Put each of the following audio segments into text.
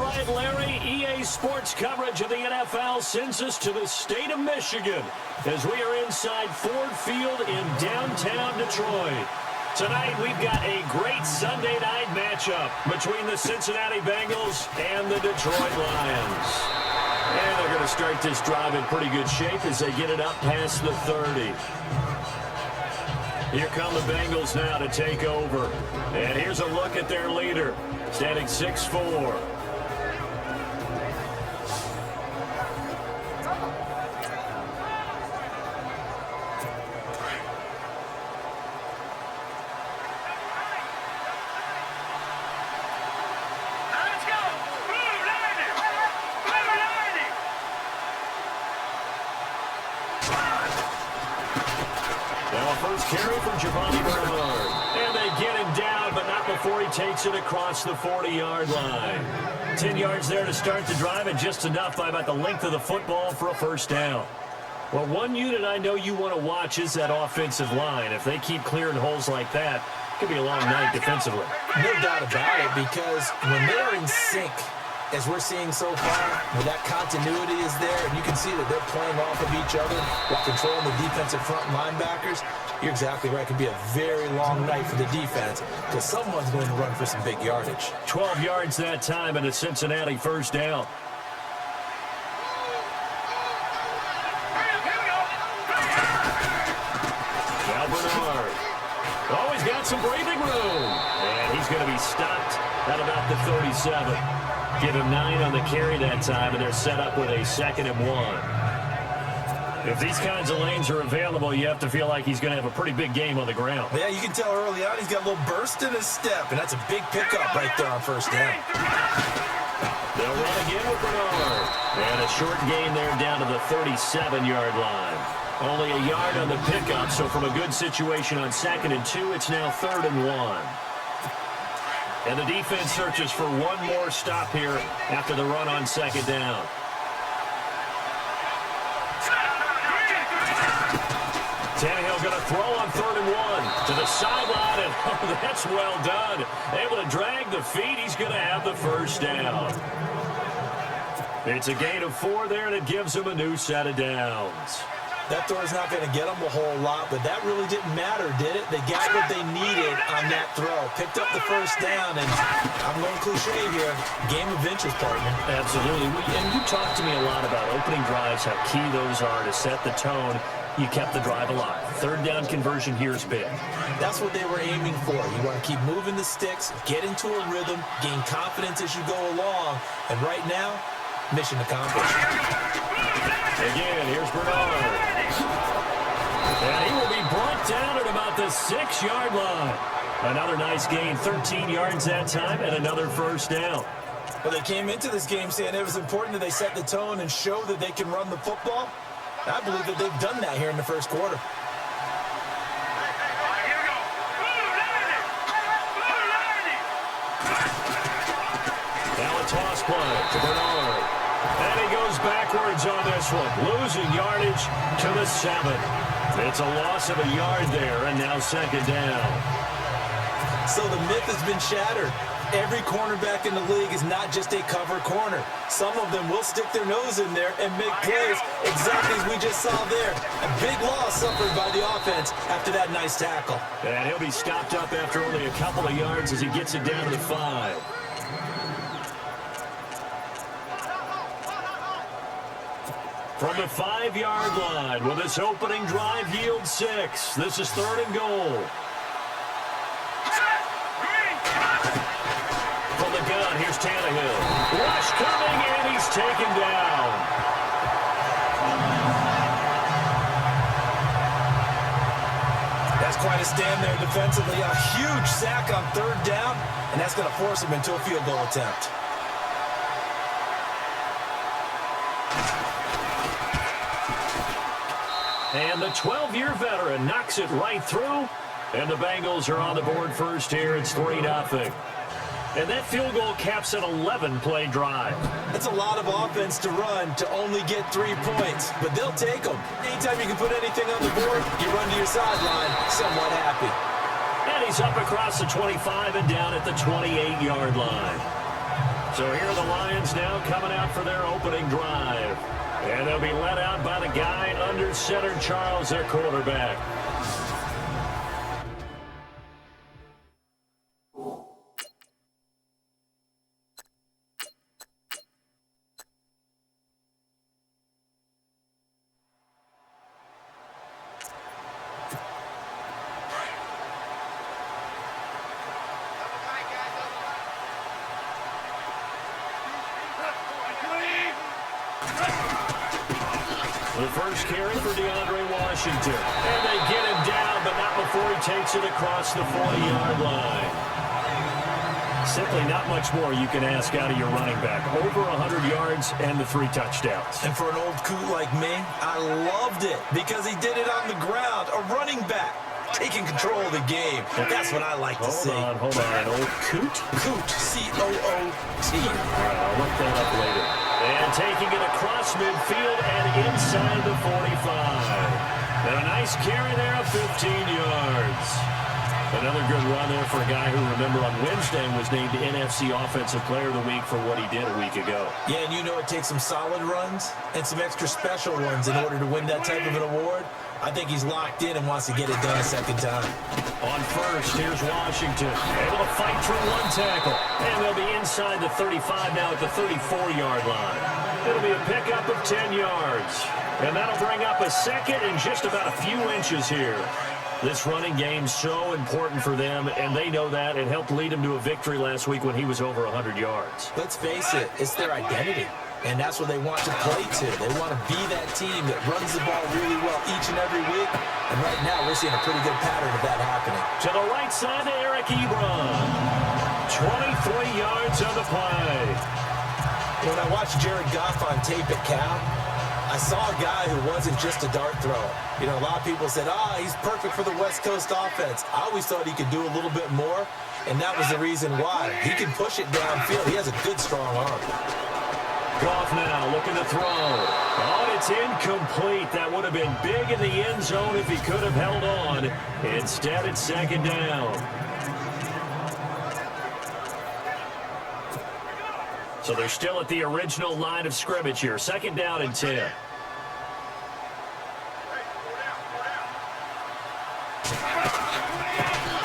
right, Larry, EA Sports coverage of the NFL sends us to the state of Michigan as we are inside Ford Field in downtown Detroit. Tonight, we've got a great Sunday night matchup between the Cincinnati Bengals and the Detroit Lions. And they're going to start this drive in pretty good shape as they get it up past the 30. Here come the Bengals now to take over. And here's a look at their leader, standing 6'4". And they get him down, but not before he takes it across the 40-yard line. 10 yards there to start the drive, and just enough by about the length of the football for a first down. Well, one unit I know you want to watch is that offensive line. If they keep clearing holes like that, it could be a long night defensively. No doubt about it, because when they're in sync, as we're seeing so far, when that continuity is there, and you can see that they're playing off of each other while controlling the defensive front linebackers, you're exactly right. It could be a very long night for the defense because someone's going to run for some big yardage. 12 yards that time and a Cincinnati first down. Now Bernard. Oh, he's got some breathing room. And he's going to be stopped at about the 37. Give him 9 on the carry that time, and they're set up with a 2nd and 1. If these kinds of lanes are available, you have to feel like he's going to have a pretty big game on the ground. Yeah, you can tell early on he's got a little burst in his step, and that's a big pickup right there on first down. They'll run again with Bernard. And a short gain there down to the 37-yard line. Only a yard on the pickup, so from a good situation on 2nd and 2, it's now 3rd and 1. And the defense searches for one more stop here after the run on 2nd down. Tannehill going to throw on 3rd and 1 to the sideline, and oh, that's well done. Able to drag the feet. He's going to have the first down. It's a gain of 4 there, and it gives him a new set of downs. That throw's not going to get them a whole lot, but that really didn't matter, did it? They got what they needed on that throw. Picked up the first down, and I'm going cliche here. Game of inches, partner. Absolutely. And you talked to me a lot about opening drives, how key those are to set the tone. You kept the drive alive. 3rd down conversion here is big. That's what they were aiming for. You want to keep moving the sticks, get into a rhythm, gain confidence as you go along. And right now, mission accomplished. Again, here's Bernard. And he will be brought down at about the 6-yard line. Another nice gain, 13 yards that time, and another first down. Well, they came into this game saying it was important that they set the tone and show that they can run the football. I believe that they've done that here in the first quarter. Now a toss play to Bernard. And he goes backwards on this one, losing yardage to the 7. It's a loss of a yard there, and now 2nd down. So the myth has been shattered. Every cornerback in the league is not just a cover corner. Some of them will stick their nose in there and make plays exactly as we just saw there. A big loss suffered by the offense after that nice tackle. And he'll be stopped up after only a couple of yards as he gets it down to the 5. From the 5-yard line, will this opening drive yield 6? This is 3rd and goal. From the gun, here's Tannehill. Rush coming, and he's taken down. That's quite a stand there defensively. A huge sack on 3rd down, and that's going to force him into a field goal attempt. And the 12-year veteran knocks it right through. And the Bengals are on the board first here. It's 3-0. And that field goal caps an 11-play drive. That's a lot of offense to run to only get 3 points, but they'll take them. Anytime you can put anything on the board, you run to your sideline somewhat happy. And he's up across the 25 and down at the 28-yard line. So here are the Lions now coming out for their opening drive. And they'll be led out by the guy under center, Charles, their quarterback. The first carry for Washington. And they get him down, but not before he takes it across the 40-yard line. Simply not much more you can ask out of your running back. Over 100 yards and the 3 touchdowns. And for an old coot like me, I loved it because he did it on the ground. A running back taking control of the game. That's what I like to see. Hold on. Old coot? Coot, C-O-O-T. All right, I'll look that up later. And taking it across midfield and inside the 45. And a nice carry there of 15 yards. Another good run there for a guy who, remember, on Wednesday was named NFC Offensive Player of the Week for what he did a week ago. Yeah, and you know it takes some solid runs and some extra special ones in order to win that type of an award. I think he's locked in and wants to get it done a second time. On first, here's Washington. Able to fight through 1 tackle. And they'll be inside the 35 now at the 34-yard line. It'll be a pickup of 10 yards. And that'll bring up a second and just about a few inches here. This running game's so important for them, and they know that. It helped lead them to a victory last week when he was over 100 yards. Let's face it, it's their identity. And that's what they want to play to. They want to be that team that runs the ball really well each and every week. And right now, we're seeing a pretty good pattern of that happening. To the right side to Eric Ebron. 23 yards on the play. When I watched Jared Goff on tape at Cal, I saw a guy who wasn't just a dart thrower. You know, a lot of people said, he's perfect for the West Coast offense. I always thought he could do a little bit more, and that was the reason why. He can push it downfield. He has a good, strong arm. Goff now looking to throw. Oh, it's incomplete. That would have been big in the end zone if he could have held on. Instead, it's second down. So they're still at the original line of scrimmage here. Second down and 10.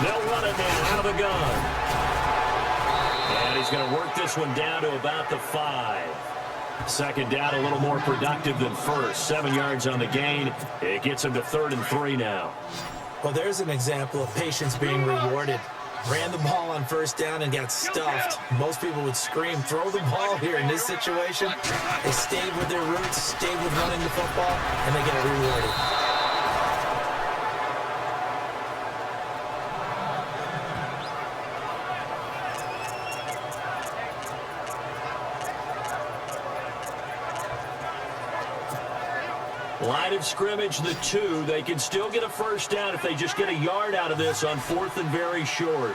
They'll run it now out of the gun. And he's going to work this one down to about the 5. Second down, a little more productive than first. 7 yards on the gain. It gets him to 3rd and 3 now. Well, there's an example of patience being rewarded. Ran the ball on first down and got stuffed. Most people would scream, throw the ball here in this situation. They stayed with their roots, stayed with running the football, and they get it rewarded. Line of scrimmage, the 2. They can still get a first down if they just get a yard out of this on 4th and very short.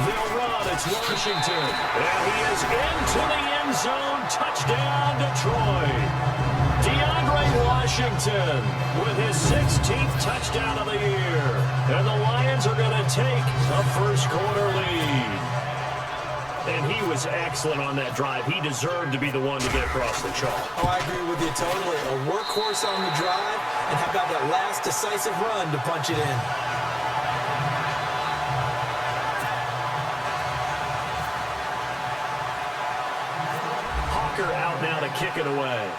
They'll run. It's Washington. And he is into the end zone. Touchdown, Detroit. Washington with his 16th touchdown of the year. And the Lions are going to take a first-quarter lead. And he was excellent on that drive. He deserved to be the one to get across the chalk. Oh, I agree with you totally. A workhorse on the drive, and how about that last decisive run to punch it in? Hawker out now to kick it away.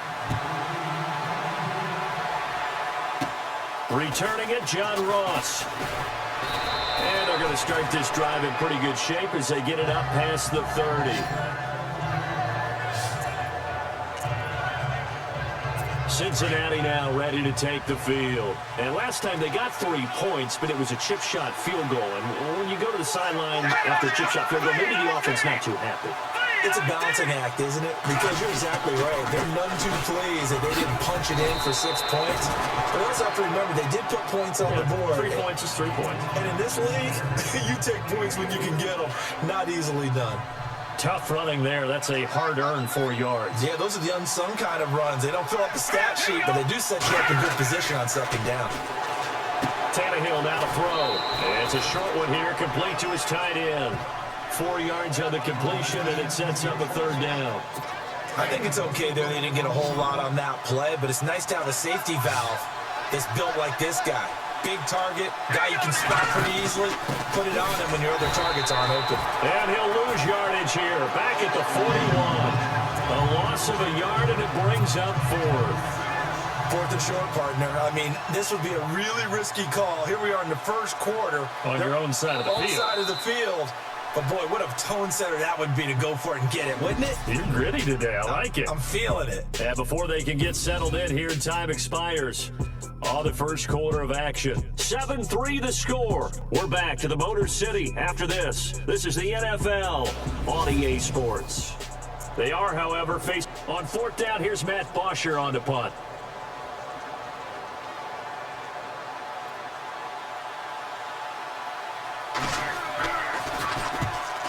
Returning it, John Ross. And they're going to start this drive in pretty good shape as they get it up past the 30. Cincinnati now ready to take the field. And last time they got 3 points, but it was a chip shot field goal. And when you go to the sideline after a chip shot field goal, maybe the offense not too happy. It's a balancing act, isn't it? Because you're exactly right. They're none too pleased that they didn't punch it in for 6 points. But also have to remember, they did put points on the board. 3 points is 3 points. And in this league, you take points when you can get them. Not easily done. Tough running there. That's a hard-earned 4 yards. Yeah, those are the unsung kind of runs. They don't fill up the stat sheet, but they do set you up in good position on second down. Tannehill now to throw. It's a short one here, complete to his tight end. 4 yards on the completion, and it sets up a third down. I think it's okay there. They didn't get a whole lot on that play, but it's nice to have a safety valve that's built like this guy. Big target, guy you can spot pretty easily. Put it on him when your other targets aren't open. And he'll lose yardage here, back at the 41. A loss of a yard, and it brings up fourth. Fourth and short, partner. I mean, this would be a really risky call. Here we are in the first quarter. On your own side of the field. Own side of the field. But, boy, what a tone setter that would be to go for it and get it, wouldn't it? You're gritty today. I like it. I'm feeling it. And before they can get settled in here, time expires. The first quarter of action. 7-3 the score. We're back to the Motor City after this. This is the NFL on EA Sports. They are, however, faced on fourth down. Here's Matt Bosher on the punt.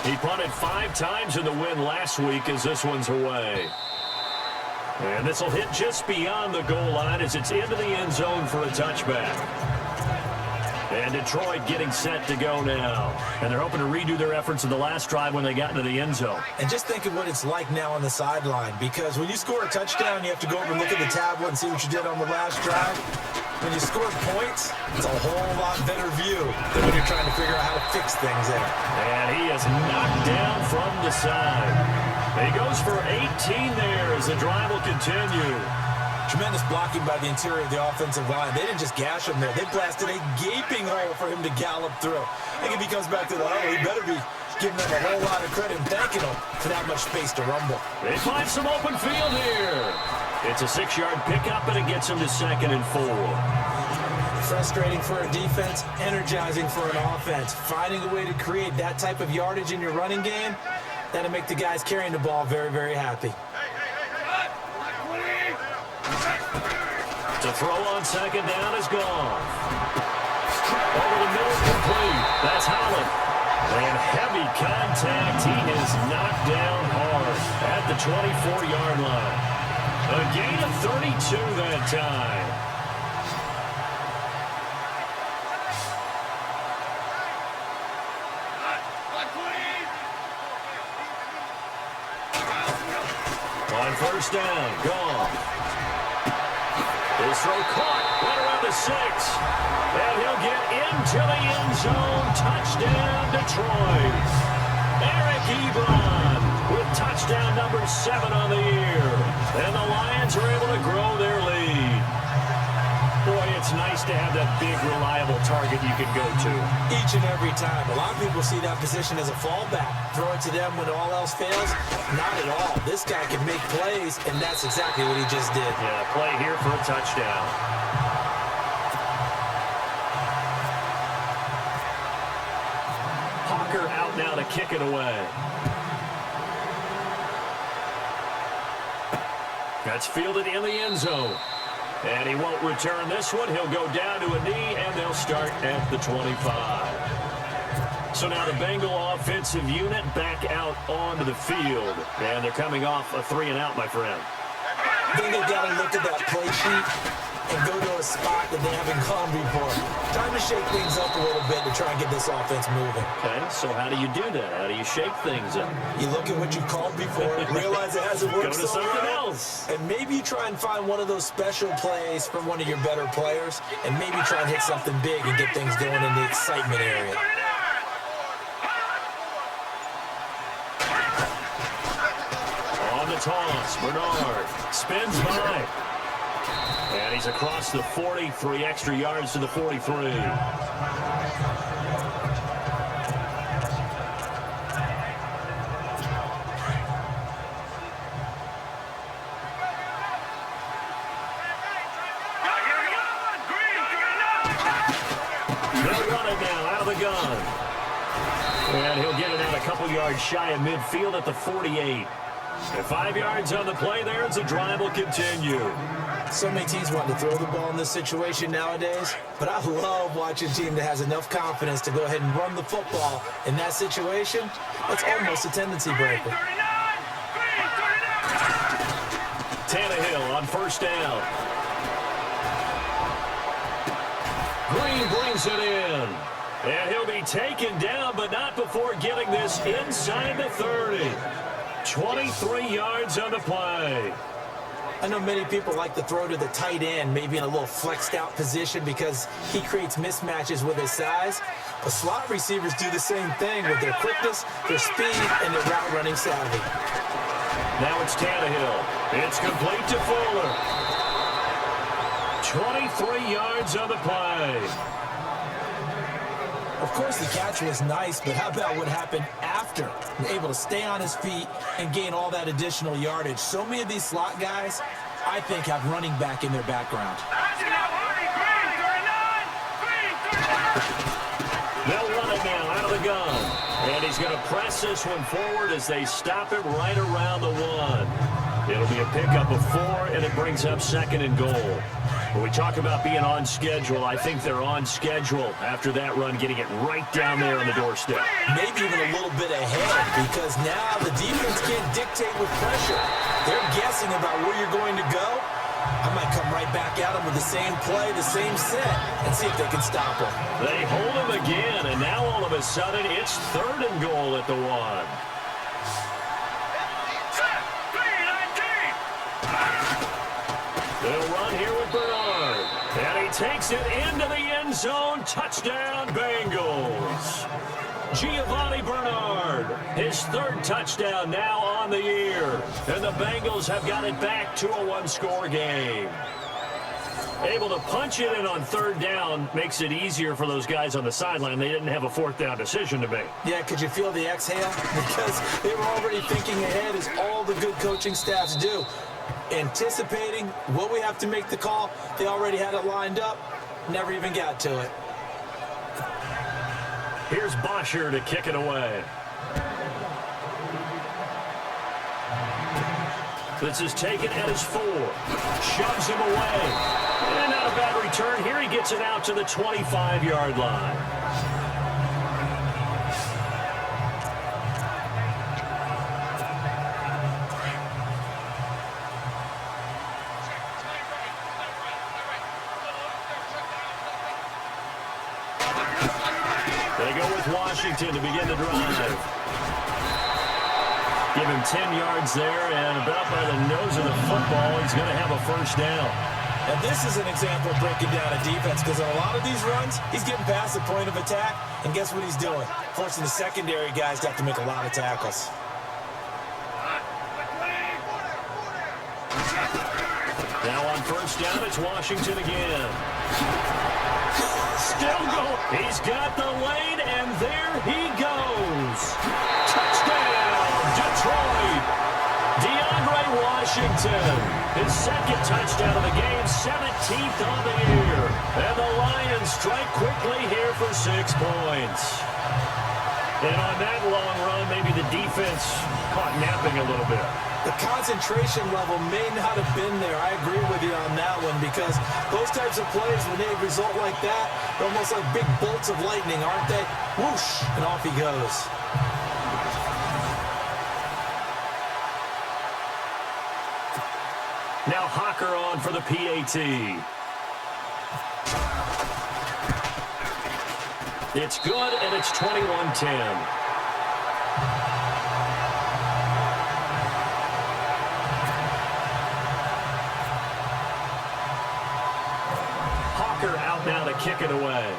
He punted 5 times in the win last week as this one's away. And this will hit just beyond the goal line as it's into the end zone for a touchback. And Detroit getting set to go now. And they're hoping to redo their efforts in the last drive when they got into the end zone. And just think of what it's like now on the sideline, because when you score a touchdown, you have to go over and look at the tablet and see what you did on the last drive. When you score points, it's a whole lot better view than when you're trying to figure out how to fix things there. And he is knocked down from the side. He goes for 18 there as the drive will continue. Tremendous blocking by the interior of the offensive line. They didn't just gash him there. They blasted a gaping hole for him to gallop through. I think if he comes back to the huddle, he better be giving them a whole lot of credit and thanking them for that much space to rumble. They find some open field here. It's a 6-yard pickup, and it gets him to 2nd and 4. Frustrating for a defense, energizing for an offense. Finding a way to create that type of yardage in your running game, that'll make the guys carrying the ball very, very happy. To throw on 2nd down is gone. Over the middle, complete. That's Holland. And heavy contact. He is knocked down hard at the 24-yard line. A gain of 32 that time. On first down, gone. His throw caught right around the 6. And he'll get into the end zone. Touchdown, Detroit. Eric Ebron with touchdown number 7 on the year. And the Lions are able to grow their lead. Boy, it's nice to have that big, reliable target you can go to. Each and every time. A lot of people see that position as a fallback. Throw it to them when all else fails. Not at all. This guy can make plays, and that's exactly what he just did. Yeah, play here for a touchdown. Hawker out now to kick it away. That's fielded in the end zone. And he won't return this one. He'll go down to a knee, and they'll start at the 25. So now the Bengal offensive unit back out onto the field. And they're coming off a 3-and-out, my friend. I think they've got to look at that play sheet and go to a spot that they haven't gone before. Time to shake things up a little bit to try and get this offense moving. Okay, so how do you do that? How do you shake things up? You look at what you called before, realize it hasn't worked Go to so something well, else. and maybe try and find one of those special plays from one of your better players, and maybe try and hit something big and get things going in the excitement area. On the toss, Bernard spins by. And he's across the 40, 3 extra yards to the 43. They'll run it now out of the gun. And he'll get it out a couple yards shy of midfield at the 48. And 5 yards on the play there as the drive will continue. So many teams want to throw the ball in this situation nowadays, but I love watching a team that has enough confidence to go ahead and run the football in that situation. That's almost a tendency breaker. Tannehill on first down. Green brings it in. And he'll be taken down, but not before getting this inside the 30. 23 yards on the play. I know many people like to throw to the tight end, maybe in a little flexed out position because he creates mismatches with his size. But slot receivers do the same thing with their quickness, their speed, and their route running savvy. Now it's Tannehill. It's complete to Fuller. 23 yards on the play. Of course, the catch was nice, but how about what happened after? Able to stay on his feet and gain all that additional yardage. So many of these slot guys, I think, have running back in their background. They'll run it now out of the gun. And he's going to press this one forward as they stop it right around the 1. It'll be a pickup of 4, and it brings up 2nd and goal. When we talk about being on schedule, I think they're on schedule after that run, getting it right down there on the doorstep. Maybe even a little bit ahead, because now the defense can't dictate with pressure. They're guessing about where you're going to go. I might come right back at them with the same play, the same set, and see if they can stop them. They hold him again, and now all of a sudden it's 3rd and goal at the 1. They'll run here with Bernard. And he takes it into the end zone. Touchdown, Bengals. Giovanni Bernard, his 3rd touchdown now on the year. And the Bengals have got it back to a 1-score game. Able to punch it in on 3rd down makes it easier for those guys on the sideline. They didn't have a 4th down decision to make. Yeah, could you feel the exhale? Because they were already thinking ahead, as all the good coaching staffs do. Anticipating what we have to make the call. They already had it lined up. Never even got to it. Here's Bosher to kick it away. This is taken at his 4. Shoves him away. And not a bad return. Here he gets it out to the 25-yard line. They go with Washington to begin the drive. Give him 10 yards there, and about by the nose of the football, he's going to have a 1st down. And this is an example of breaking down a defense, because on a lot of these runs, he's getting past the point of attack, and guess what he's doing? Forcing the secondary guys to have to make a lot of tackles. Now on 1st down, it's Washington again. Still going. He's got the lane, and there he goes. Touchdown, Detroit. DeAndre Washington, his 2nd touchdown of the game, 17th on the year. And the Lions strike quickly here for 6 points. And on that long run, maybe the defense caught napping a little bit. The concentration level may not have been there. I agree with you on that one, because those types of plays, when they result like that, they're almost like big bolts of lightning, aren't they? Whoosh, and off he goes. Now Hawker on for the PAT. It's good, and it's 21-10. Out now to kick it away.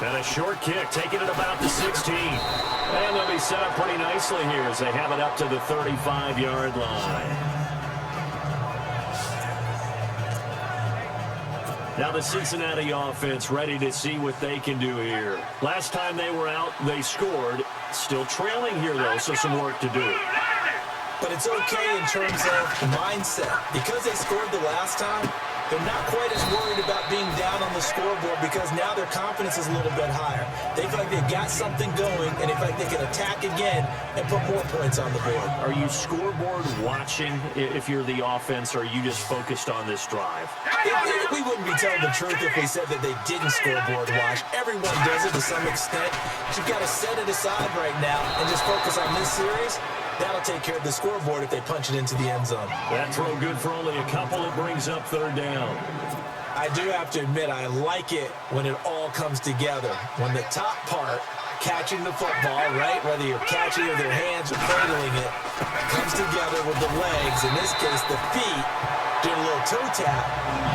And a short kick, taking it about the 16. And they'll be set up pretty nicely here as they have it up to the 35-yard line. Now the Cincinnati offense ready to see what they can do here. Last time they were out, they scored. Still trailing here, though, so some work to do. But it's okay in terms of mindset. Because they scored the last time, they're not quite as worried about being down on the scoreboard because now their confidence is a little bit higher. They feel like they've got something going, and they feel like they can attack again and put more points on the board. Are you scoreboard watching if you're the offense, or are you just focused on this drive? We wouldn't be telling the truth if we said that they didn't scoreboard watch. Everyone does it to some extent. But you've got to set it aside right now and just focus on this series. That'll take care of the scoreboard if they punch it into the end zone. That throw good for only a couple. It brings up third down. I do have to admit, I like it when it all comes together. When the top part, catching the football, right, whether you're catching it with your hands or cradling it, comes together with the legs, in this case the feet, doing a little toe tap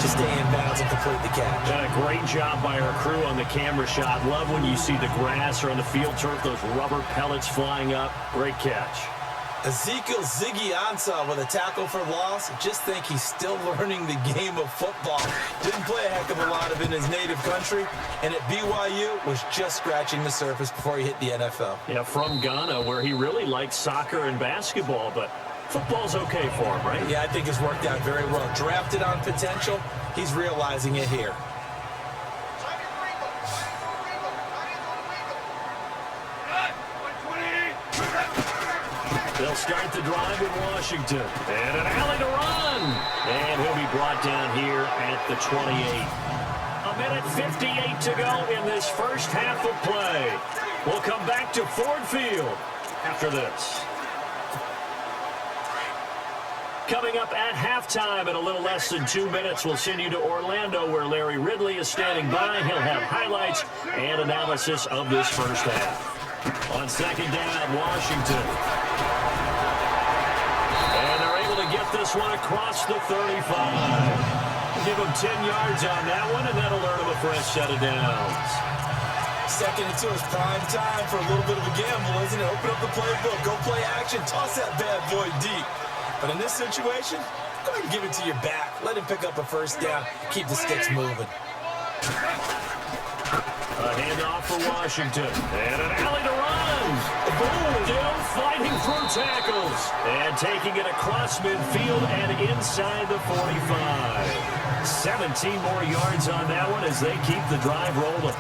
to stay in bounds and complete the catch. Done a great job by our crew on the camera shot. Love when you see the grass or on the field turf, those rubber pellets flying up. Great catch. Ezekiel Ziggy Ansah with a tackle for loss. Just think he's still learning the game of football. Didn't play a heck of a lot of it in his native country, and at BYU was just scratching the surface before he hit the NFL. Yeah, from Ghana, where he really likes soccer and basketball, but football's okay for him, right? Yeah, I think it's worked out very well. Drafted on potential, he's realizing it here. They'll start the drive in Washington. And an alley to run. And he'll be brought down here at the 28. A minute 58 to go in this first half of play. We'll come back to Ford Field after this. Coming up at halftime in a little less than 2 minutes, we'll send you to Orlando, where Larry Ridley is standing by. He'll have highlights and analysis of this first half. On second down, Washington. Get this one across the 35. Give him 10 yards on that one, and that'll earn him a fresh set of downs. Second and 2 is prime time for a little bit of a gamble, isn't it? Open up the playbook, go play action, toss that bad boy deep. But in this situation, go ahead and give it to your back. Let him pick up a first down, keep the sticks moving. A handoff for Washington. And an alley to run. Boom. Still fighting through tackles. And taking it across midfield and inside the 45. 17 more yards on that one as they keep the drive rolling.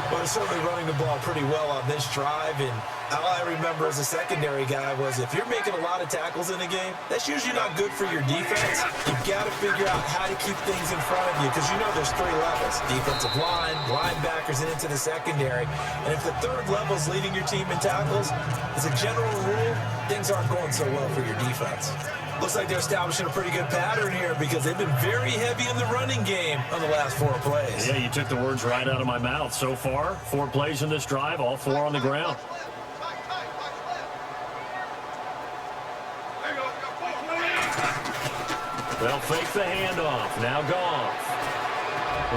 Well, they're certainly running the ball pretty well on this drive, and all I remember as a secondary guy was if you're making a lot of tackles in a game, that's usually not good for your defense. You've got to figure out how to keep things in front of you because you know there's 3 levels: defensive line, linebackers, and into the secondary. And if the third level is leading your team in tackles, as a general rule, things aren't going so well for your defense. Looks like they're establishing a pretty good pattern here because they've been very heavy in the running game on the last 4 plays. Yeah, you took the words right out of my mouth. So far, 4 plays in this drive, all 4 on the ground. They'll fake the handoff. Now Goff.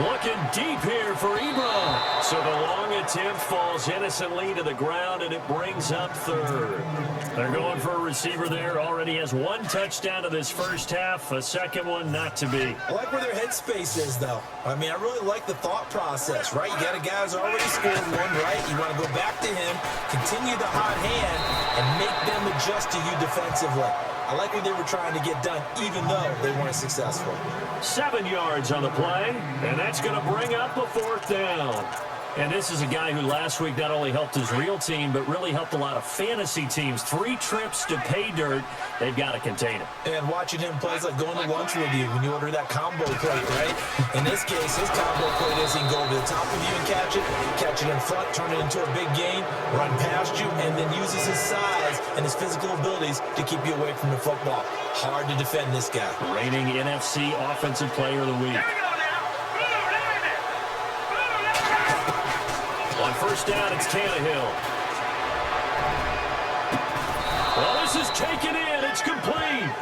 Looking deep here for Ebron. So the long attempt falls innocently to the ground, and it brings up third. They're going for a receiver there. Already has 1 touchdown to this first half. A second one not to be. I like where their headspace is, though. I mean, I really like the thought process, right? You got a guy who's already scored 1, right? You want to go back to him, continue the hot hand, and make them adjust to you defensively. I like what they were trying to get done, even though they weren't successful. 7 yards on the play, and that's going to bring up a 4th down. And this is a guy who last week not only helped his real team, but really helped a lot of fantasy teams. 3 trips to pay dirt. They've got to contain him. And watching him play is like going to lunch with you when you order that combo plate, right? In this case, his combo plate is he can go over the top of you and catch it in front, turn it into a big gain, run past you, and then uses his size and his physical abilities to keep you away from the football. Hard to defend this guy. Reigning NFC Offensive Player of the Week. On first down, it's Tannehill. Well, this is taken in. It's complete.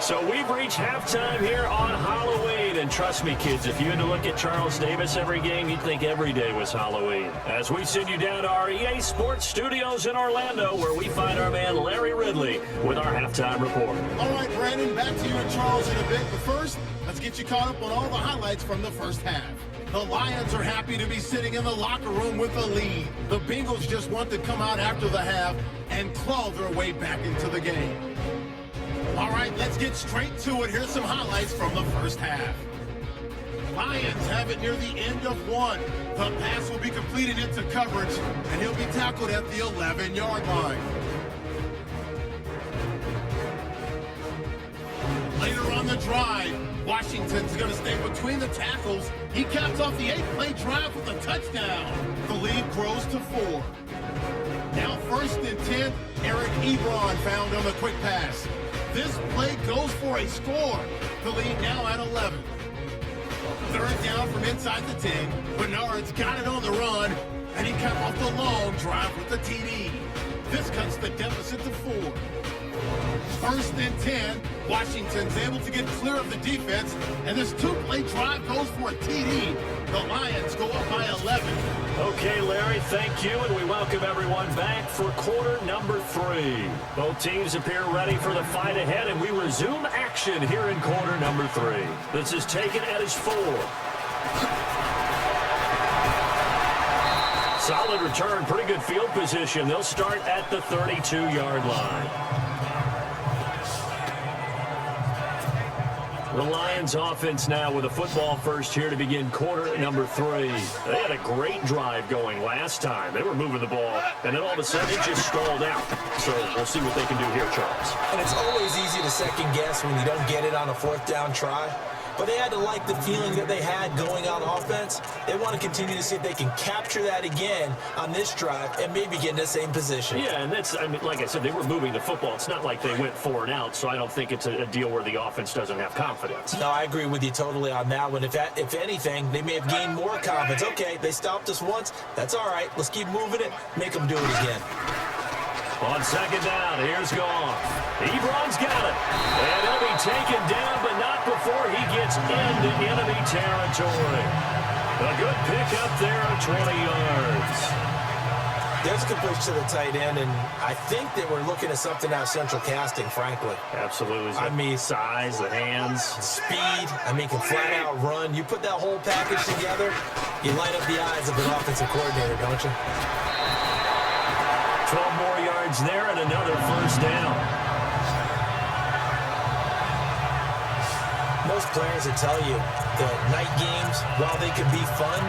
So we've reached halftime here on Halloween. And trust me, kids, if you had to look at Charles Davis every game, you'd think every day was Halloween. As we send you down to our EA Sports Studios in Orlando, where we find our man Larry Ridley with our halftime report. All right, Brandon, back to you and Charles in a bit. But first, let's get you caught up on all the highlights from the first half. The Lions are happy to be sitting in the locker room with a lead. The Bengals just want to come out after the half and claw their way back into the game. All right, let's get straight to it. Here's some highlights from the first half. Lions have it near the end of one. The pass will be completed into coverage, and he'll be tackled at the 11-yard line. Later on the drive, Washington's going to stay between the tackles. He caps off the 8-play drive with a touchdown. The lead grows to 4. Now 1st and 10, Eric Ebron found on the quick pass. This play goes for a score. The lead now at 11. 3rd down from inside the 10. Bernard's got it on the run, and he capped off the long drive with the TD. This cuts the deficit to 4. 1st and 10. Washington's able to get clear of the defense, and this 2-play drive goes for a TD. The Lions go up by 11. Okay, Larry, thank you, and we welcome everyone back for quarter number 3. Both teams appear ready for the fight ahead, and we resume action here in quarter number 3. This is taken at his 4. Solid return, pretty good field position. They'll start at the 32-yard line. The Lions offense now with a football first here to begin quarter number 3. They had a great drive going last time. They were moving the ball, and then all of a sudden it just stalled out. So we'll see what they can do here, Charles. And it's always easy to second guess when you don't get it on a 4th down try. But they had to like the feeling that they had going on offense. They want to continue to see if they can capture that again on this drive and maybe get in the same position. Yeah, and that's, I mean, like I said, they were moving the football. It's not like they went 4 and out, so I don't think it's a deal where the offense doesn't have confidence. No, I agree with you totally on that one. If anything, they may have gained more confidence. Okay, they stopped us once. That's all right. Let's keep moving it. Make them do it again. On 2nd down, here's Goff. Ebron's got it. And he'll be taken down, but not before he gets into enemy territory. A good pickup there of 20 yards. There's a completion to the tight end, and I think that we're looking at something out of central casting, frankly. Absolutely. I mean, size, the hands. Speed, I mean, can flat out run. You put that whole package together, you light up the eyes of an offensive coordinator, don't you? 12 more yards there and another 1st down. Most players will tell you that night games, while they can be fun,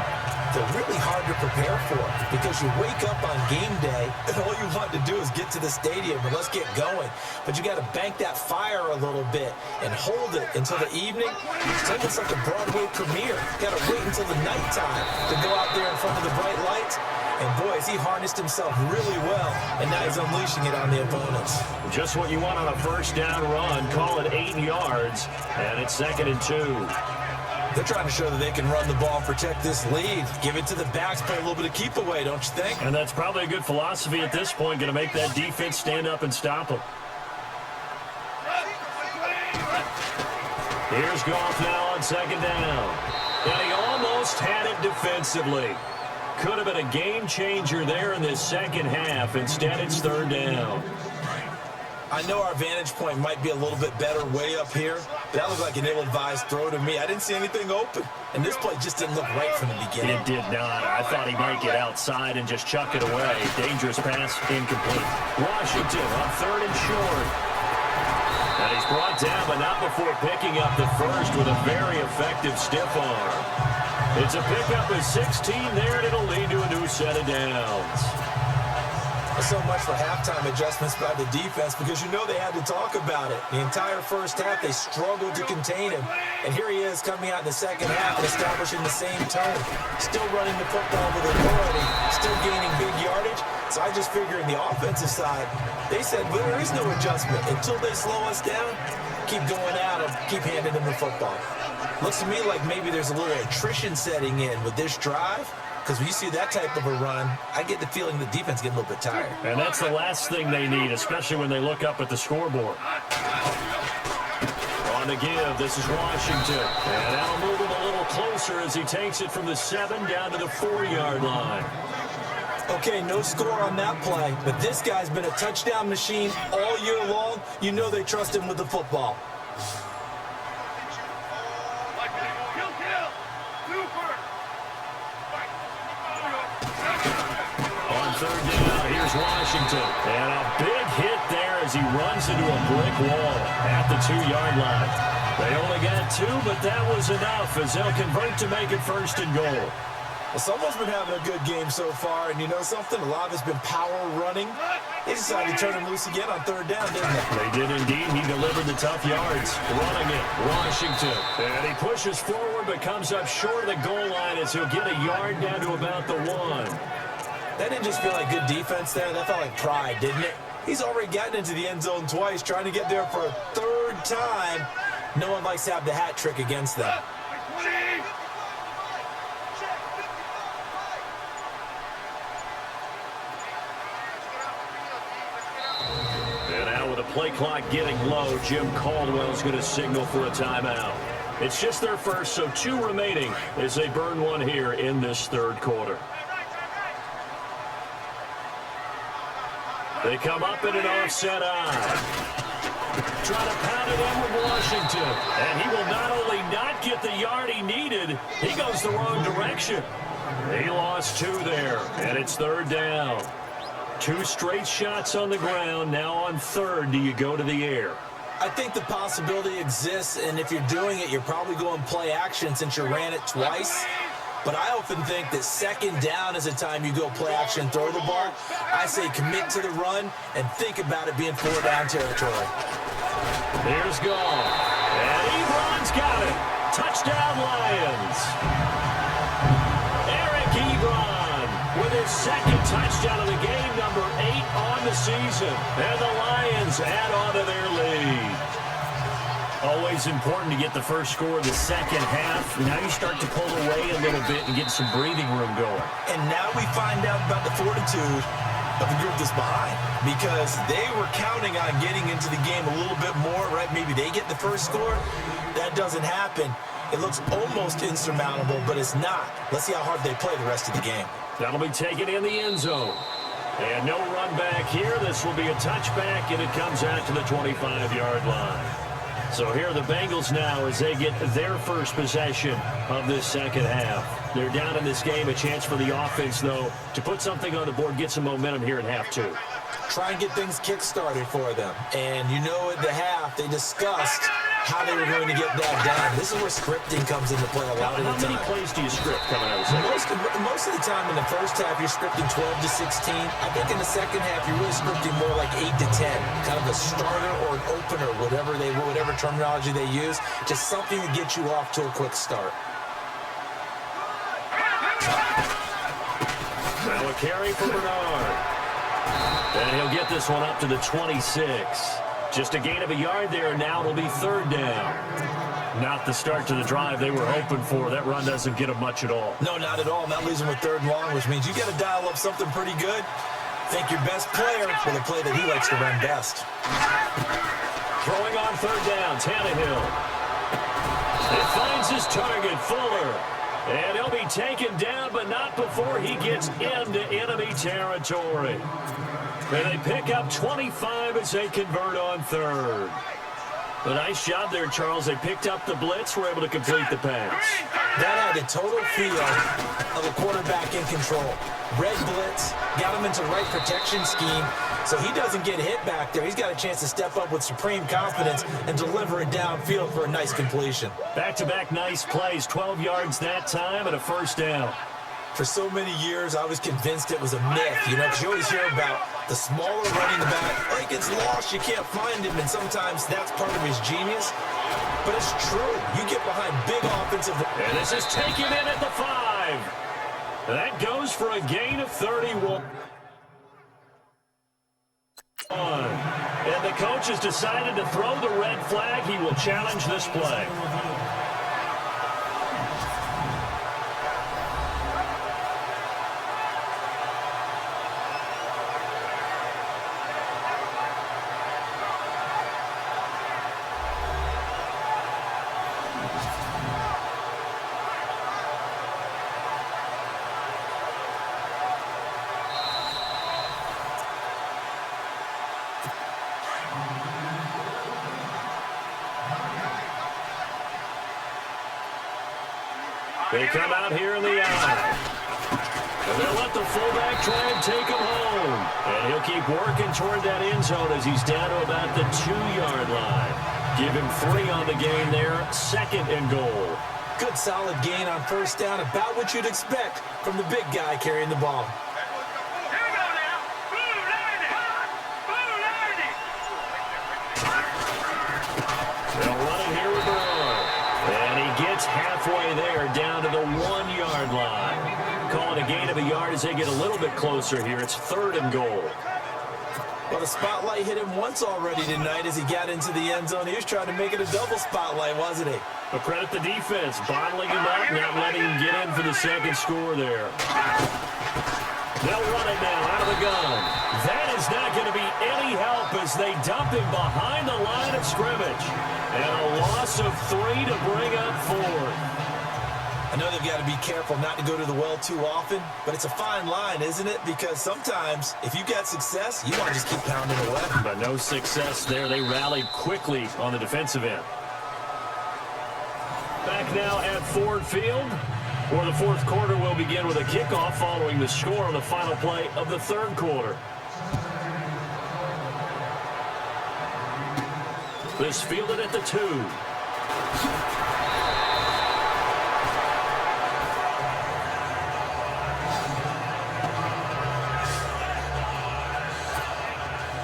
they're really hard to prepare for because you wake up on game day and all you want to do is get to the stadium and let's get going. But you got to bank that fire a little bit and hold it until the evening. It's almost like a Broadway premiere. You got to wait until the nighttime to go out there in front of the bright lights. And boy, has he harnessed himself really well, and now he's unleashing it on the opponents. Just what you want on a 1st down run. Call it 8 yards, and it's 2nd and 2. They're trying to show that they can run the ball and protect this lead. Give it to the backs, play a little bit of keep away, don't you think? And that's probably a good philosophy at this point, going to make that defense stand up and stop them. Here's Goff now on 2nd down. And he almost had it defensively. Could have been a game changer there in this 2nd half. Instead, it's 3rd down. I know our vantage point might be a little bit better way up here, but that looked like an ill-advised throw to me. I didn't see anything open, and this play just didn't look right from the beginning. It did not. I thought he might get outside and just chuck it away. Dangerous pass, incomplete. Washington on 3rd and short. And he's brought down, but not before picking up the first with a very effective stiff arm. It's a pickup of 16 there, and it'll lead to a new set of downs. So much for halftime adjustments by the defense because you know they had to talk about it. The entire first half, they struggled to contain him. And here he is coming out in the 2nd half and establishing the same tone. Still running the football with authority, still gaining big yardage. So I just figure in the offensive side, they said, well, there is no adjustment. Until they slow us down, keep going at them, keep handing them the football. Looks to me like maybe there's a little attrition setting in with this drive. Because when you see that type of a run, I get the feeling the defense getting a little bit tired. And that's the last thing they need, especially when they look up at the scoreboard. On the give, this is Washington. And that'll move him a little closer as he takes it from the 7 down to the 4-yard line. Okay, no score on that play, but this guy's been a touchdown machine all year long. You know they trust him with the football. On 3rd down, here's Washington. And a big hit there as he runs into a brick wall at the 2-yard line. They only got 2, but that was enough as they'll convert to make it 1st and goal. Well, someone's been having a good game so far, and you know something? A lot of it's been power running. They decided to turn him loose again on 3rd down, didn't they? They did indeed. He delivered the tough yards. Running it, Washington. And he pushes forward, but comes up short of the goal line as he'll get a yard down to about the 1. That didn't just feel like good defense there. That felt like pride, didn't it? He's already gotten into the end zone twice, trying to get there for a 3rd time. No one likes to have the hat trick against them. Play clock getting low. Jim Caldwell's going to signal for a timeout. It's just their first, so 2 remaining as they burn one here in this 3rd quarter. They come up in an offset eye. Trying to pound it in with Washington. And he will not only not get the yard he needed, he goes the wrong direction. He lost 2 there, and it's 3rd down. 2 straight shots on the ground. Now on 3rd, do you go to the air? I think the possibility exists, and if you're doing it, you're probably going play action since you ran it twice. But I often think that 2nd down is a time you go play action, throw the ball. I say commit to the run and think about it being 4 down territory. Here's Gall. And Ebron's got it. Touchdown, Lions. Eric Ebron with his 2nd touchdown of the game, number 8 on the season. And the Lions add on to their lead. Always important to get the first score of the 2nd half. Now you start to pull away a little bit and get some breathing room going. And now we find out about the fortitude of the group that's behind, because they were counting on getting into the game a little bit more, right? Maybe they get the first score. That doesn't happen. It looks almost insurmountable, but it's not. Let's see how hard they play the rest of the game. That'll be taken in the end zone. And no run back here. This will be a touchback, and it comes out to the 25-yard line. So here are the Bengals now as they get their first possession of this 2nd half. They're down in this game. A chance for the offense, though, to put something on the board, get some momentum here in half 2. Try and get things kick-started for them. And you know at the half, they discussed how they were going to get that done. This is where scripting comes into play a lot of the time. How many plays do you script coming out of the second? Most of the time in the first half, you're scripting 12 to 16. I think in the second half, you're really scripting more like 8 to 10. Kind of a starter or an opener, whatever terminology they use. Just something to get you off to a quick start. Now a carry for Bernard. And he'll get this one up to the 26. Just a gain of a yard there. Now it'll be 3rd down. Not the start to the drive they were hoping for. That run doesn't get them much at all. No, not at all. Not losing with 3rd and long, which means you got to dial up something pretty good. Think your best player for the play that he likes to run best. Throwing on 3rd down, Tannehill. It finds his target, Fuller. And he'll be taken down, but not before he gets into enemy territory. And they pick up 25 as they convert on 3rd. A nice job there, Charles. They picked up the blitz, were able to complete the pass. That had a total feel of a quarterback in control. Red blitz, got him into the right protection scheme, so he doesn't get hit back there. He's got a chance to step up with supreme confidence and deliver it downfield for a nice completion. Back-to-back nice plays, 12 yards that time and a 1st down. For so many years, I was convinced it was a myth, because you always hear about the smaller running back, or he gets lost, you can't find him, and sometimes that's part of his genius. But it's true. You get behind big offensive... And this is taken in at the 5. That goes for a gain of 31. And the coach has decided to throw the red flag. He will challenge this play. They come out here in the eye. They'll let the fullback try and take him home. And he'll keep working toward that end zone as he's down to about the 2-yard line. Give him 3 on the game there, 2nd and goal. Good solid gain on first down, about what you'd expect from the big guy carrying the ball. They'll run it here with Burrow. And he gets halfway there, down to the 1-yard line. Calling a gain of a yard as they get a little bit closer here. It's 3rd and goal. Well, the spotlight hit him once already tonight as he got into the end zone. He was trying to make it a double spotlight, wasn't he? But credit the defense, bottling him up, not letting him get in for the 2nd score there. They'll run it now out of the gun. That is not going to be any help as they dump him behind the line of scrimmage. And a loss of 3 to bring up 4th. I know they've got to be careful not to go to the well too often, but it's a fine line, isn't it? Because sometimes, if you get success, you want to just keep pounding away. But no success there. They rallied quickly on the defensive end. Back now at Ford Field, where the 4th quarter will begin with a kickoff following the score on the final play of the 3rd quarter. This fielded at the 2.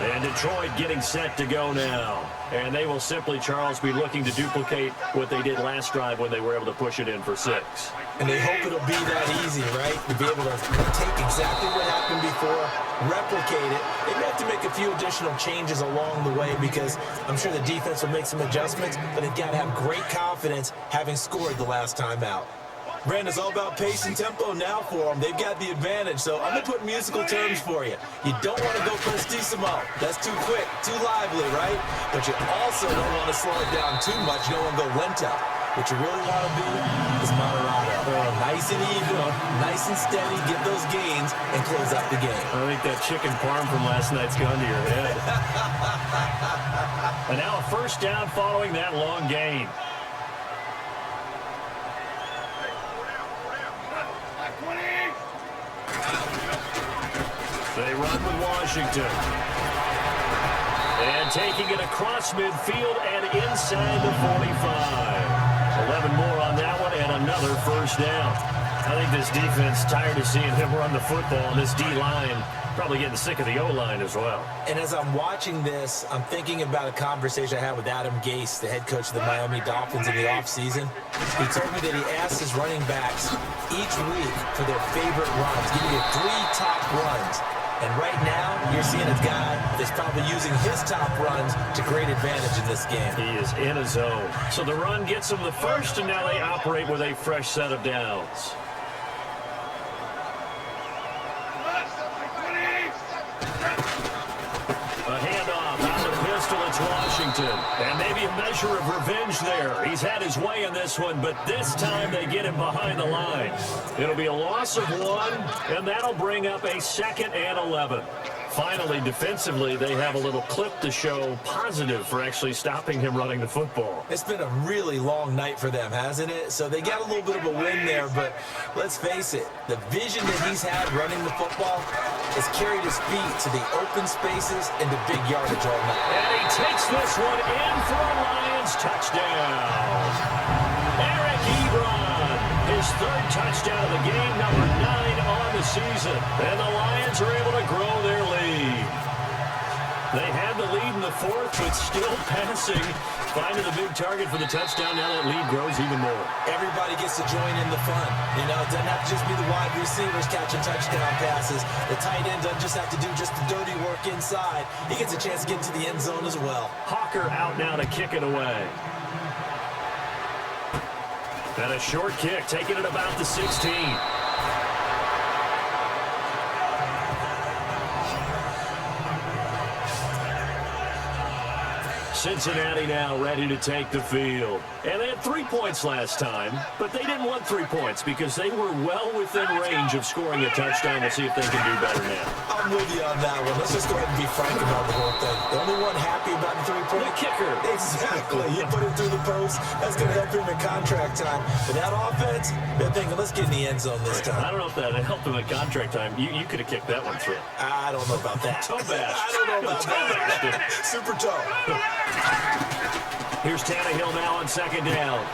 And Detroit getting set to go now. And they will simply, Charles, be looking to duplicate what they did last drive when they were able to push it in for 6. And they hope it'll be that easy, right? To be able to take exactly what happened before, replicate it. They may have to make a few additional changes along the way because I'm sure the defense will make some adjustments, but they've got to have great confidence having scored the last time out. Brand is all about pace and tempo now for them. They've got the advantage, so I'm going to put musical terms for you. You don't want to go prestissimo. That's too quick, too lively, right? But you also don't want to slow it down too much. You don't want to go lento. What you really want to be is moderado. Nice and even, nice and steady, get those gains, and close out the game. I think that chicken parm from last night's gone to your head. And now a 1st down following that long gain. They run with Washington. And taking it across midfield and inside the 45. 11 more on that one and another 1st down. I think this defense tired of seeing him run the football, and this D-line probably getting sick of the O-line as well. And as I'm watching this, I'm thinking about a conversation I had with Adam Gase, the head coach of the Miami Dolphins in the offseason. He told me that he asked his running backs each week for their favorite runs. Give me 3 top runs. And right now, you're seeing a guy that's probably using his top runs to great advantage in this game. He is in a zone. So the run gets him the 1st, and now they operate with a fresh set of downs. A handoff out of the pistol. It's Washington. And maybe a measure of revenge there. He's had his way in this one, but this time they get him behind the line. It'll be a loss of 1, and that'll bring up a 2nd and 11. Finally, defensively, they have a little clip to show positive for actually stopping him running the football. It's been a really long night for them, hasn't it? So they got a little bit of a win there, but let's face it, the vision that he's had running the football has carried his feet to the open spaces and the big yardage all night. And he takes this one in for a Lions touchdown. Eric Ebron, his 3rd touchdown of the game, number 9 on the season. And the Lions are able to grow their lead. They had the lead in the 4th, but still passing. Finding the big target for the touchdown. Now that lead grows even more. Everybody gets to join in the fun. You know, it doesn't have to just be the wide receivers catching touchdown passes. The tight end doesn't just have to do just the dirty work inside. He gets a chance to get into the end zone as well. Hawker out now to kick it away. And a short kick, taking it about the 16. Cincinnati now ready to take the field. And they had 3 points last time, but they didn't want 3 points because they were well within range of scoring a touchdown. We'll see if they can do better now. I'm with you on that one. Let's just go ahead and be frank about the whole thing. The only one happy about the 3 points kicker. Exactly. You put it through the post. That's going to help him in contract time. But that offense, they're thinking, let's get in the end zone this time. I don't know if that helped him in contract time. You could have kicked that one through. I don't know about that. Toe bash. I don't know about that. Super toe. Here's Tannehill now on second down.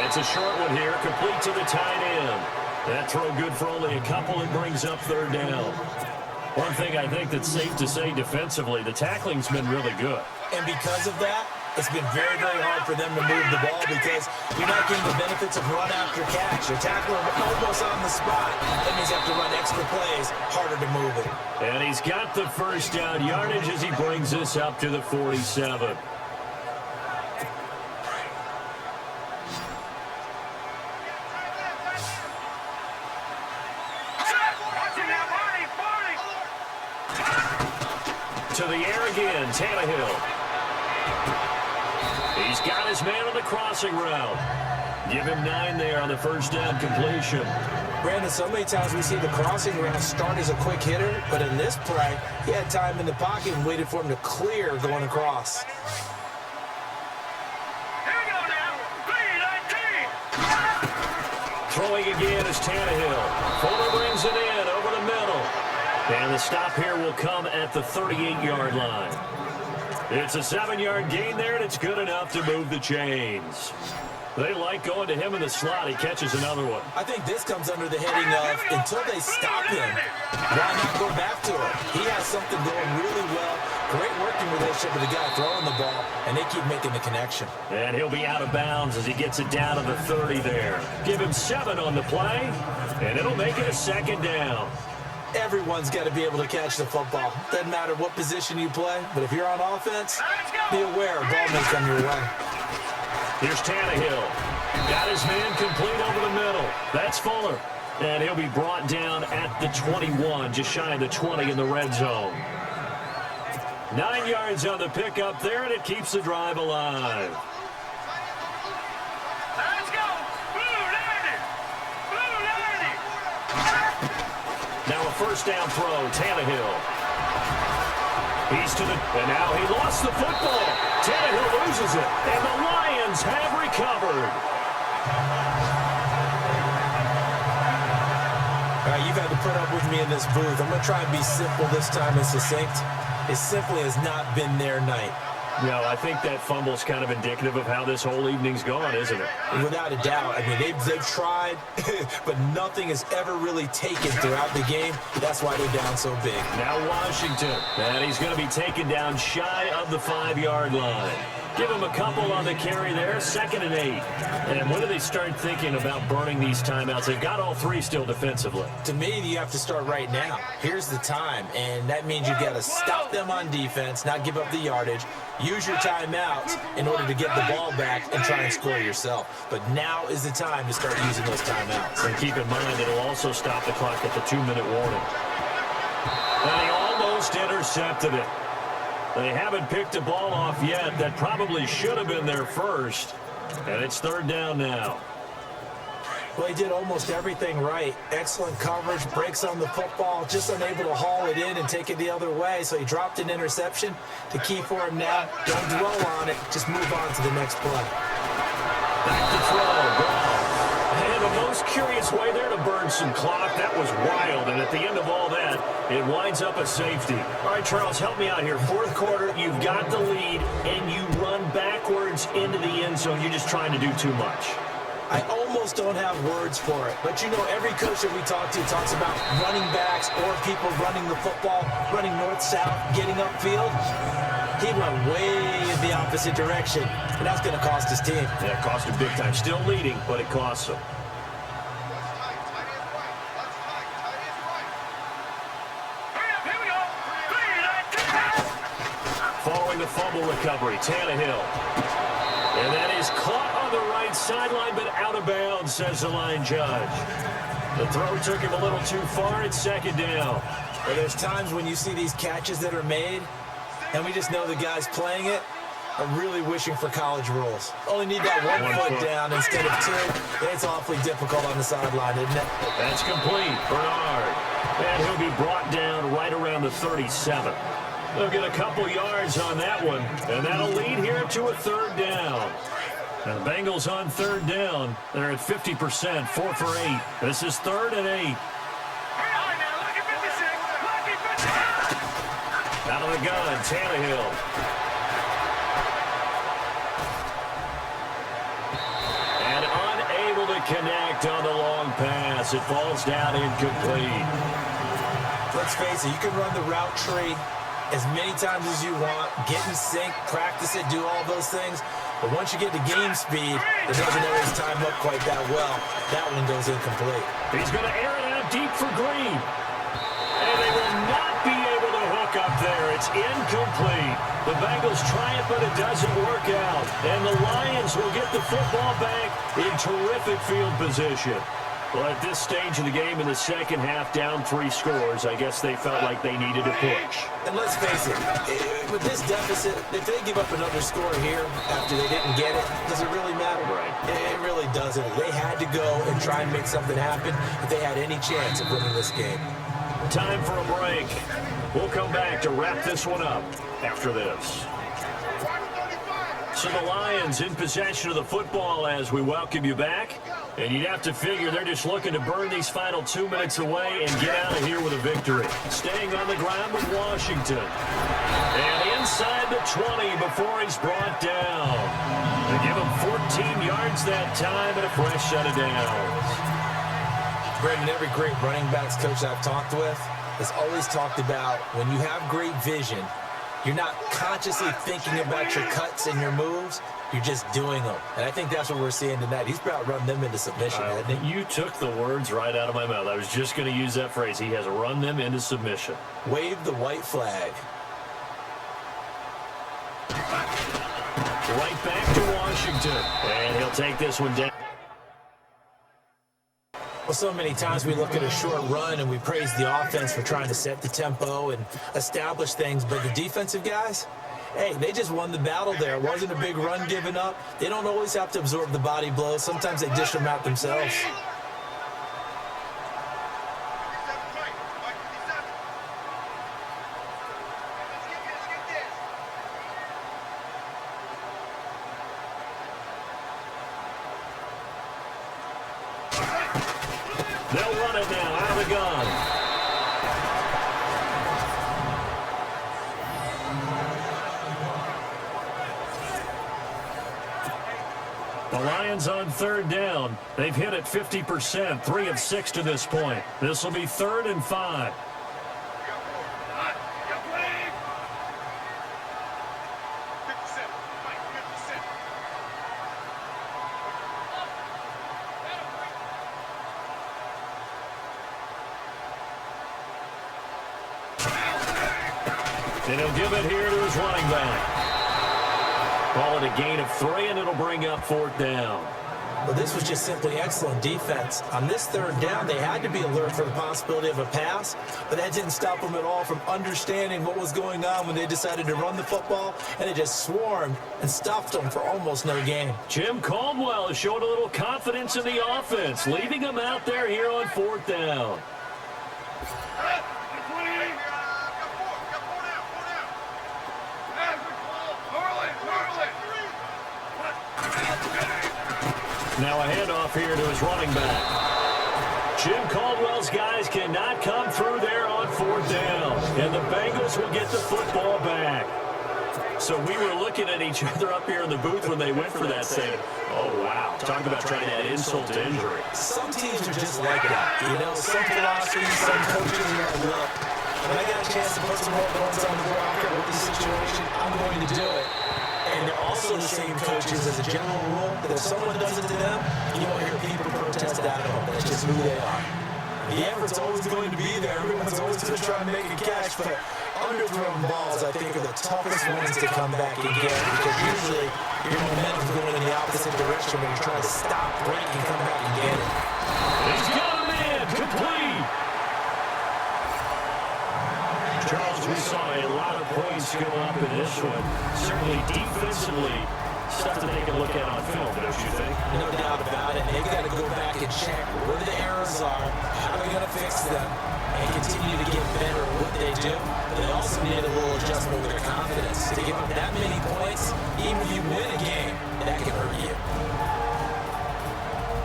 It's a short one here, complete to the tight end. That throw good for only a couple and brings up third down. One thing I think that's safe to say defensively, the tackling's been really good. And because of that, it's been very, very hard for them to move the ball because you're not getting the benefits of run after catch. You're tackling almost on the spot. That means you have to run extra plays, harder to move it. And he's got the first down yardage as he brings this up to the 47. To the air again, Tannehill. He's got his man on the crossing route. Give him 9 there on the first down completion. Brandon, so many times we see the crossing route start as a quick hitter, but in this play, he had time in the pocket and waited for him to clear going across. Here we go now. 3-19. Throwing again is Tannehill. Fuller brings it in over the middle. And the stop here will come at the 38-yard line. It's a 7-yard gain there, and it's good enough to move the chains. They like going to him in the slot. He catches another one. I think this comes under the heading of until they stop him, why not go back to him? He has something going really well. Great working relationship with the guy throwing the ball, and they keep making the connection. And he'll be out of bounds as he gets it down to the 30 there. Give him 7 on the play, and it'll make it a second down. Everyone's got to be able to catch the football. Doesn't matter what position you play, but if you're on offense, be aware a ball may come your way. Here's Tannehill. Got his man complete over the middle. That's Fuller. And he'll be brought down at the 21, just shy of the 20 in the red zone. 9 yards on the pickup there, and it keeps the drive alive. Let's go. Blue 90. Blue 90. Now a first down throw, Tannehill. He's to the, and now he lost the football. Tannehill loses it, and the Lions have recovered. All right, you've had to put up with me in this booth. I'm going to try and be simple this time and succinct. It simply has not been their night. No, I think that fumble's kind of indicative of how this whole evening's gone, isn't it? Without a doubt. I mean, they've tried, but nothing is ever really taken throughout the game. That's why they're down so big. Now Washington, and he's going to be taken down shy of the 5-yard line. Give him a couple on the carry there, 2nd and 8. And when do they start thinking about burning these timeouts? They've got all 3 still defensively. To me, you have to start right now. Here's the time, and that means you've got to stop them on defense, not give up the yardage, use your timeouts in order to get the ball back and try and score yourself. But now is the time to start using those timeouts. And keep in mind, it'll also stop the clock at the 2-minute warning. And he almost intercepted it. They haven't picked a ball off yet. That probably should have been their first. And it's 3rd down now. Well, he did almost everything right. Excellent coverage, breaks on the football, just unable to haul it in and take it the other way. So he dropped an interception. The key for him now, don't dwell on it. Just move on to the next play. Back to throw. And the most curious way there to burn some clock. That was wild. And at the end of all that, it winds up a safety. All right, Charles, help me out here. 4th quarter, you've got the lead, and you run backwards into the end zone. You're just trying to do too much. I almost don't have words for it. But, you know, every coach that we talk to talks about running backs or people running the football, running north-south, getting upfield. He went way in the opposite direction, and that's going to cost his team. Yeah, it cost him big time. Still leading, but it costs him. Here we go. 3-19. Following the fumble recovery, Tannehill. And that is caught on the right sideline, but out of bounds, says the line judge. The throw took him a little too far. It's 2nd down. Well, there's times when you see these catches that are made, and we just know the guys playing it are really wishing for college rules. Only need that one foot down instead of 2. It's awfully difficult on the sideline, isn't it? That's complete. Bernard. And he'll be brought down right around the 37. They'll get a couple yards on that one, and that'll lead here to a third down. And the Bengals on third down. They're at 50%, 4 for 8. This is 3rd and 8. Out of the gun, Tannehill. And unable to connect on the long pass. It falls down incomplete. Let's face it, you can run the route tree as many times as you want, get in sync, practice it, do all those things. But once you get to game speed, it doesn't always time up quite that well. That one goes incomplete. He's going to air it out deep for Green. And they will not be able to hook up there. It's incomplete. The Bengals try it, but it doesn't work out. And the Lions will get the football back in terrific field position. Well, at this stage of the game in the second half, down 3 scores, I guess they felt like they needed a push. And let's face it, with this deficit, if they give up another score here after they didn't get it, does it really matter? Right. It really doesn't. They had to go and try and make something happen if they had any chance of winning this game. Time for a break. We'll come back to wrap this one up after this. So the Lions in possession of the football as we welcome you back. And you'd have to figure they're just looking to burn these final 2 minutes away and get out of here with a victory. Staying on the ground with Washington. And inside the 20 before he's brought down. They give him 14 yards that time and a fresh set of downs. Brandon, every great running backs coach I've talked with has always talked about when you have great vision, you're not consciously thinking about your cuts and your moves. You're just doing them. And I think that's what we're seeing tonight. He's about run them into submission, hasn't he? You took the words right out of my mouth. I was just going to use that phrase. He has run them into submission. Wave the white flag. Right back to Washington. And he'll take this one down. Well, so many times we look at a short run and we praise the offense for trying to set the tempo and establish things, but the defensive guys, hey, they just won the battle there. It wasn't a big run given up. They don't always have to absorb the body blows. Sometimes they dish them out themselves. They'll run it now out of the gun. The Lions on third down. They've hit it 50%, 3 of 6 to this point. This will be 3rd and 5. And he'll give it here to his running back. Call it a gain of 3, and it'll bring up 4th down. Well, this was just simply excellent defense. On this third down, they had to be alert for the possibility of a pass, but that didn't stop them at all from understanding what was going on when they decided to run the football, and it just swarmed and stuffed them for almost no gain. Jim Caldwell is showing a little confidence in the offense, leaving them out there here on 4th down. Now a handoff here to his running back. Jim Caldwell's guys cannot come through there on 4th down. And the Bengals will get the football back. So we were looking at each other up here in the booth when they went for that saying, oh, wow. Talk about trying to add insult to injury. Some teams are just like that. You know, some philosophies, some coaches are like, look, when I got a chance to put some more points on the blocker with the situation, I'm going to do it. And they're also the same coaches as a general rule that if someone does it to them, you won't hear people protest at home. That's just who they are. The effort's always going to be there. Everyone's always going to try and make a catch, but underthrown balls, I think, are the toughest ones to come back and get because usually your momentum's going in the opposite direction when you're trying to stop, break, and come back and get it. He's got a man, complete. Charles, we saw a lot of points go up in this one. Certainly defensively, stuff that they can look at on film, don't you think? No doubt about it. They've got to go back and check where the errors are, how are we going to fix them, and continue to get better at what they do, but they also need a little adjustment with their confidence. To give up that many points, even if you win a game, that can hurt you.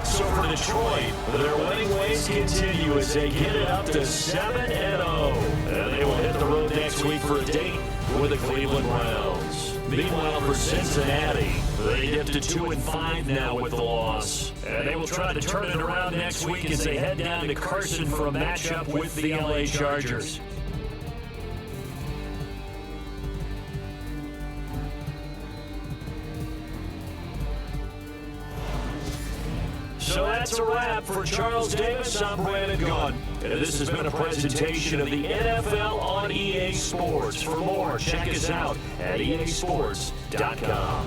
So for Detroit, their winning ways continue as they get it up to 7-0. And they will hit the road next week for a date with the Cleveland Browns. Meanwhile, for Cincinnati, they dipped to 2-5 now with the loss. And they will try to turn it around next week as they head down to Carson for a matchup with the LA Chargers. So that's a wrap for Charles Davis. I'm Brandon Gaudin. And this has been a presentation of the NFL on EA Sports. For more, check us out at easports.com.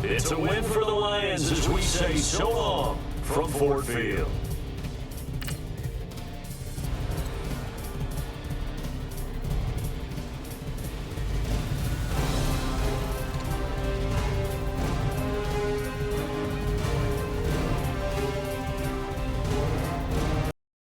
It's a win for the Lions as we say so long from Ford Field.